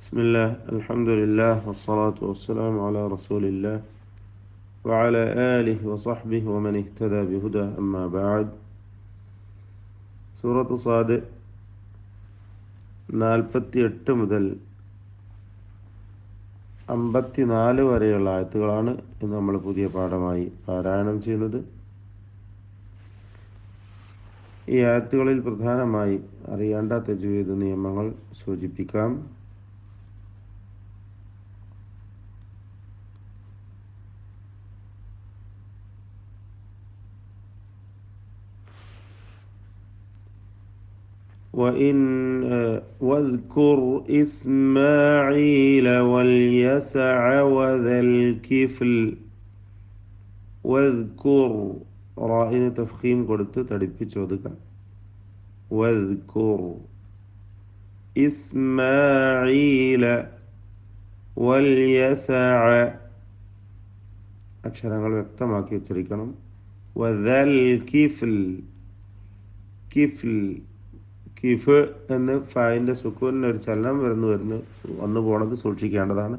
بسم الله الحمد لله والصلاة والسلام على رسول الله وعلى آله وصحبه ومن اهتدى بهدى أما بعد സൂറത്ത് Saad 48 മുതൽ 54 വരെയുള്ള ആയത്തുകളാണ് ഇന്ന് നമ്മൾ പുതിയ പാഠമായി പാരായണം ചെയ്യുന്നത്. ഈ ആയത്തുകളിൽ പ്രധാനമായി അറിയേണ്ട തജ്വീദ് നിയമങ്ങൾ സൂചിപ്പിക്കാം. واذكر إسماعيل واليسع وذا الكفل واذكر റായിന് തഫ്ഖീം കൊടുത്ത് തടിപ്പിച്ചോതുക. واذكر إسماعيل واليسع അക്ഷരങ്ങൾ വ്യക്തമാക്കി ഉച്ചരിക്കണം. وذا الكفل കിഫ്ൽ കിഫ് എന്ന് ഫായിൻ്റെ സുക്കൂനിന് ഒരു ചലനം വന്നു പോണത് സൂക്ഷിക്കേണ്ടതാണ്.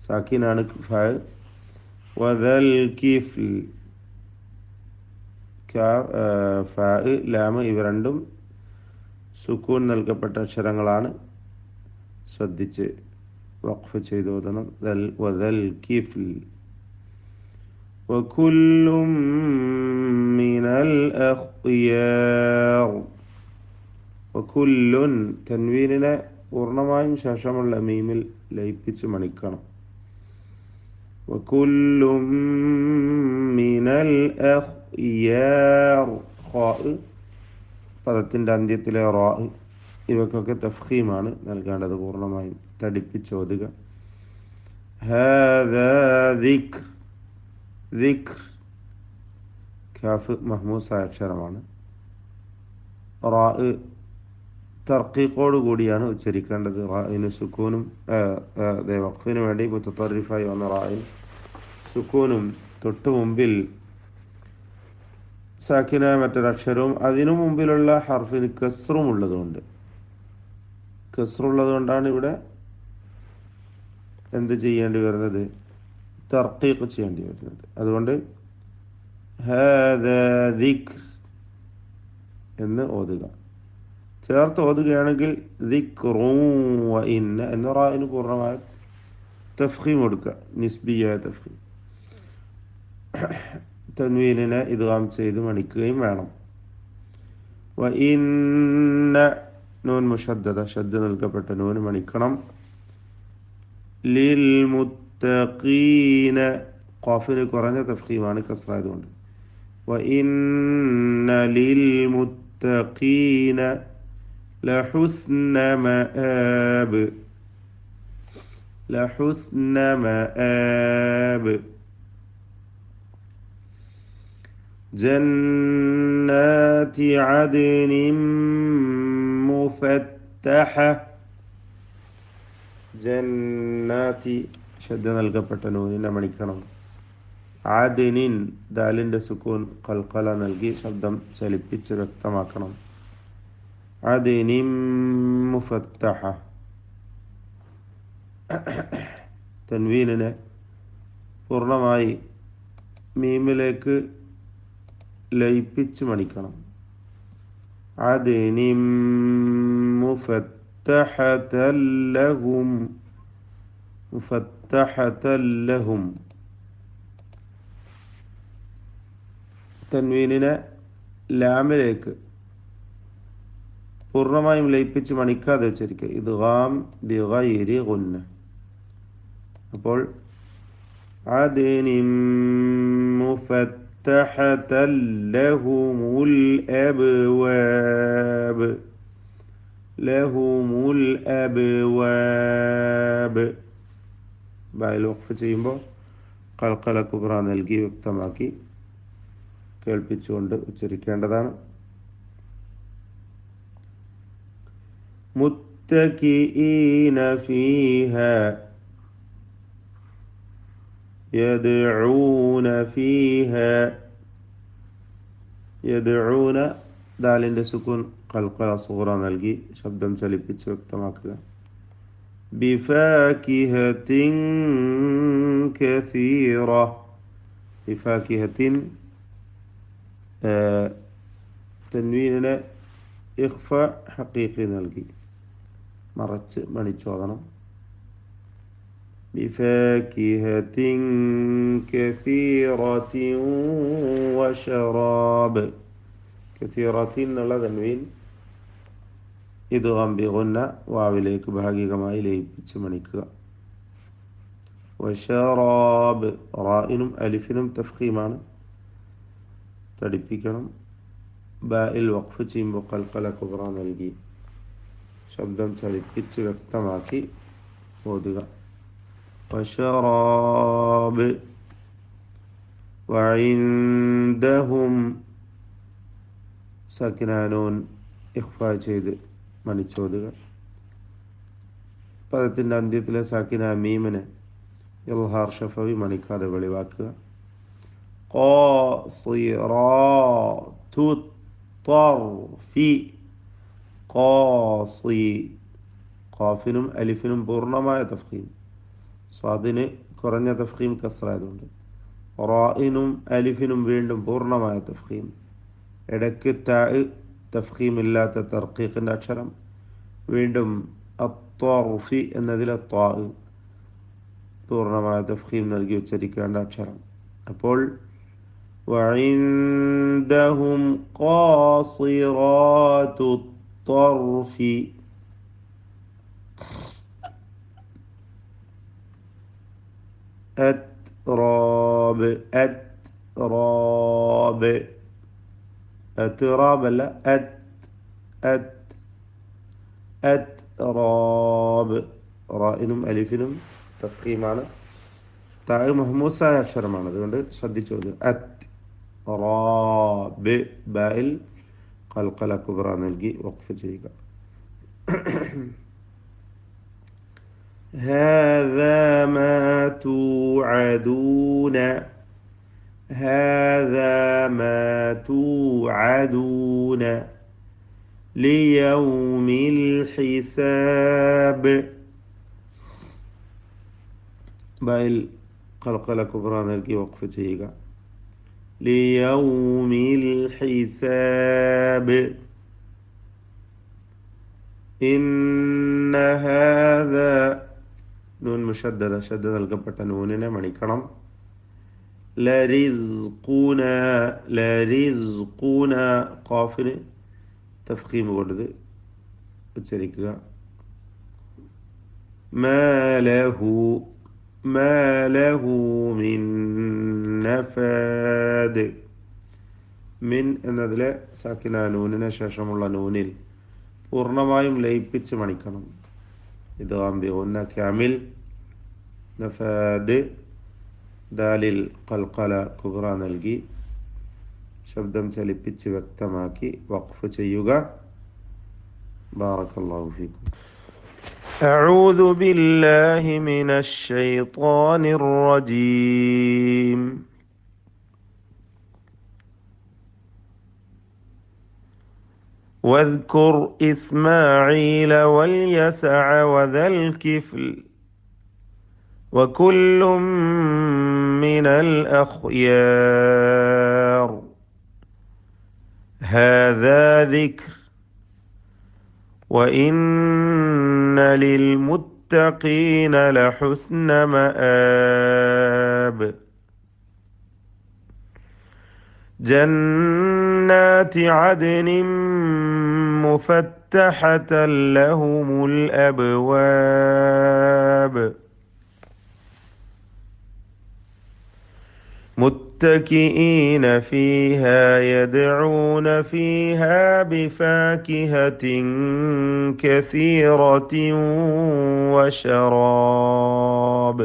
സാക്കിനാണ് ഫാ. വദൽ കിഫ്ൽ ഫാ ലാമ് ഇവ രണ്ടും സുക്കൂൻ നൽകപ്പെട്ട അക്ഷരങ്ങളാണ്. ശ്രദ്ധിച്ച് വഖഫ് ചെയ്ത് ഓതണം. വദൽ കിഫ്ൽ വകുല്ലും മിനൽ അഖ്യാർ. വകുല്ലുൻ തൻവീനിനെ പൂർണ്ണമായും ശേഷമുള്ള മീമിൽ ലയിപ്പിച്ച് മണിക്കണം. വകുല്ലും മിനൽ അഖ്യാർ. ഖാ പദത്തിൻ്റെ അന്ത്യത്തിലെ റാ ഇവക്കൊക്കെ തഫ്ഖീമാണ് നൽകേണ്ടത്. പൂർണ്ണമായും തടിപ്പിച്ചോതുക. ഹാദാ ദിക്ർ. ദിക്ർ കാഫ് മഹ്മൂസായ അക്ഷരമാണ്. റാ തർക്കീഖോട് കൂടിയാണ് ഉച്ചരിക്കേണ്ടത്. റായിന് സുക്കൂനും വഖഫിന് വേണ്ടി മുത്തത്തറിഫായി വന്ന റായിന് സുക്കൂനും തൊട്ട് മുമ്പിൽ സാക്കിനായ മറ്റൊരക്ഷരവും അതിനു മുമ്പിലുള്ള ഹർഫിന് കസ്റും ഉള്ളതുകൊണ്ടാണ് ഇവിടെ എന്ത് ചെയ്യേണ്ടി വരുന്നത്? തർക്കീഖ് ചെയ്യേണ്ടി വരുന്നത്. അതുകൊണ്ട് ഹാദാ ദിക്ർ എന്ന് ഓതുക. ചേർത്ത് ഓതുകയാണെങ്കിൽ ദിക്റുൻ വ ഇന്ന എന്ന റായിന് പൂർണ്ണമായ തഫ്ഖീം കൊടുക്കുക. നിസ്ബിയായ തഫ്ഖീം. തൻവീനിനെ ഇദ്ഗാം ചെയ്ത് മണിക്കുകയും വേണം. വ ഇന്ന നൂൻ മുഷദ്ദദ ഷദ്ദ നൽകപ്പെട്ട നൂന് മണിക്കണം. ലിൽ മുത്തഖീന ഖാഫിന് കുറഞ്ഞ തഫ്ഖീമാണ് കസ്റായതുകൊണ്ട്. വ ഇന്ന ലിൽ മുത്തഖീന ലഹുസ്ന മആബ്. ലഹുസ്ന മആബ്. ജന്നാതി അദ്നിൻ മുഫത്തഹ. ജന്നാതി ശബ്ദ നൽകപ്പെട്ട നൂനിനെ മണിക്കണം. ആദിനിൻ ദാലിൻ്റെ സുക്കൂൻ ഖൽഖല നൽകി ശബ്ദം ചലിപ്പിച്ച് വ്യക്തമാക്കണം. ആദിനിൻ മുഫത്തഹ. തൻവീനിനെ പൂർണ്ണമായി മീമിലേക്ക് ലയിപ്പിച്ച് മണിക്കണം. ആദിനിൻ മുഫത്തഹതൻ ലഹും. മുഫത്തഹതൻ ലഹും. തൻവീനിനെ ലാമിലേക്ക് പൂർണ്ണമായും ലയിപ്പിച്ച് മണിക്കാതെ ഉച്ചരിക്കുക. ഇദ്ഗാം ബിഗൈരി ഗുന്ന. അപ്പോൾ അദ്നിൻ മുഫത്തഹതൻ ലഹുമുൽ അബ്വാബ്. ലഹുമുൽ അബ്വാബ്. ബൈൽ വഖഫ് ചെയ്യുമ്പോൾ ഖൽഖല കുബ്ര നൽകി വ്യക്തമാക്കി കേൾപ്പിച്ചുകൊണ്ട് ഉച്ചരിക്കേണ്ടതാണ്. മുത്തകിഈന ഫീഹാ യദ്ഊന ഫീഹാ. യദ്ഊന ദാലിൻ്റെ സുക്കൂൻ ഖൽഖല സുഗ്റ നൽകി ശബ്ദം ചലിപ്പിച്ച് വ്യക്തമാക്കുക. بفاكهة كثيرة. بفاكهة تنويننا إخفاء حقيقي نلقي مرة منيتشوغنا بفاكهة كثيرة وشراب. كثيرة എന്നുള്ള തൻവീൻ ഇദ്ഗാം ബിഗുന്ന വാവിലേക്ക് ഭാഗികമായി ലയിപ്പിച്ച് മണിക്കുക. വശറാബ് റായിനും അലിഫിനും തഫ്ഖീമാണ്, തടിപ്പിക്കണം. ബായിൽ വഖഫ് ചെയ്യുമ്പോൾ ഖൽഖല കുബ്ര നൽകി ശബ്ദം ചലിപ്പിച്ച് വ്യക്തമാക്കി ഓതുക. വശറാബ് വഇൻദഹും സക്കിനാനൂൻ ഇഖ്ഫാ ചെയ്ത് മണിച്ചോതുക. പദത്തിൻ്റെ അന്ത്യത്തിലെ സാക്കിന മീമിനെ ഇൽഹാർ ഷഫവി മണിക്കാതെ വെളിവാക്കുക. ഖാസിറാതു ത്വർഫി. ഖാസി ഖാഫിനും അലിഫിനും പൂർണ്ണമായ തഫ്ഖീം, സ്വാദിന് കുറഞ്ഞ തഫ്ഖീം കസ്റായതുകൊണ്ട്. റായിനും അലിഫിനും വീണ്ടും പൂർണ്ണമായ തഫ്ഖീം. ഇടയ്ക്ക് താ തഫ്ഖീമില്ലാത്ത തർക്കീഖിൻ്റെ അക്ഷരം. വീണ്ടും അത്വാറുഫി എന്നതിലെ ത്വാ പൂർണ്ണമായ തഫ്ഖീം നൽകി ഉച്ചരിക്കേണ്ട അക്ഷരം. അപ്പോൾ വഇൻദഹും ഖാസിറാതു ത്വർഫി. അത്റാബ് അത്റാബ് അത്റാബ് അല്ല അത്റാബ്. റായിനും അലിഫിനും തഫ്ഖീമാണ്. താ മഹ്മൂസായ അക്ഷരമാണ്, അതുകൊണ്ട് ശ്രദ്ധിച്ചോളൂ. അത്റാബ് ബായിൽ ഖൽഖല കുബ്ര നൽകി വഖഫ് ചെയ്യുക. هذا ما توعدون. هذا ما توعدون ليوم الحساب. ബായിൽ ഖൽഖല കുബ്ര നൽകി വഖഫ് ചെയ്യുക. ലിയൗമിൽ ഹിസാബ്. ഇന്ന ഹാദാ നൂൻ മുഷദ്ദദ, ശ്രദ്ധ നൽകപ്പെട്ട നൂനിനെ മണിക്കണം. ലരിസ്ഖുന ലരിസ്ഖുന ഖാഫിന് തഫ്ഖീം കൊടുത്ത് ഉച്ചരിക്കുക. മാലഹു മാലഹു മിൻ നഫാദ്. മിൻ എന്നതിലെ സാക്കിന നൂനിന് ശേഷമുള്ള നൂനിൽ പൂർണ്ണമായും ലയിപ്പിച്ച് മണിക്കണം. ഇദ്ഗാം ബിഗുന്ന കാമിൽ. നഫാദ് ദാലിൽ ഖൽഖല കുബ്ര നൽകി ശബ്ദം ചലിപ്പിച്ച് വ്യക്തമാക്കി വഖഫ് ചെയ്യുക. ബാറക്കല്ലാഹു ഫീക്കും. أعوذ بالله من الشيطان الرجيم. واذكر إسماعيل واليسع وذا الكفل وكل من الأخيار. هذا ذكر وإن للمتقين لحسن مآب. جنات عدن مفتحة لهم الأبواب متكئين فيها يدعون فيها بفاكهة كثيرة وشراب.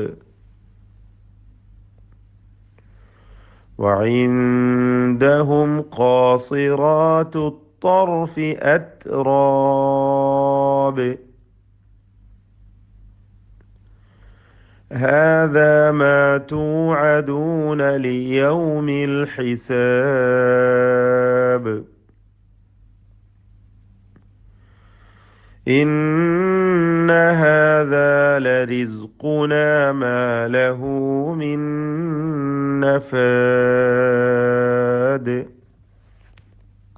وعندهم قاصرات الطرف أتراب. هذا ما توعدون ليوم الحساب. إن هذا هذا لرزقنا ما له من نفاد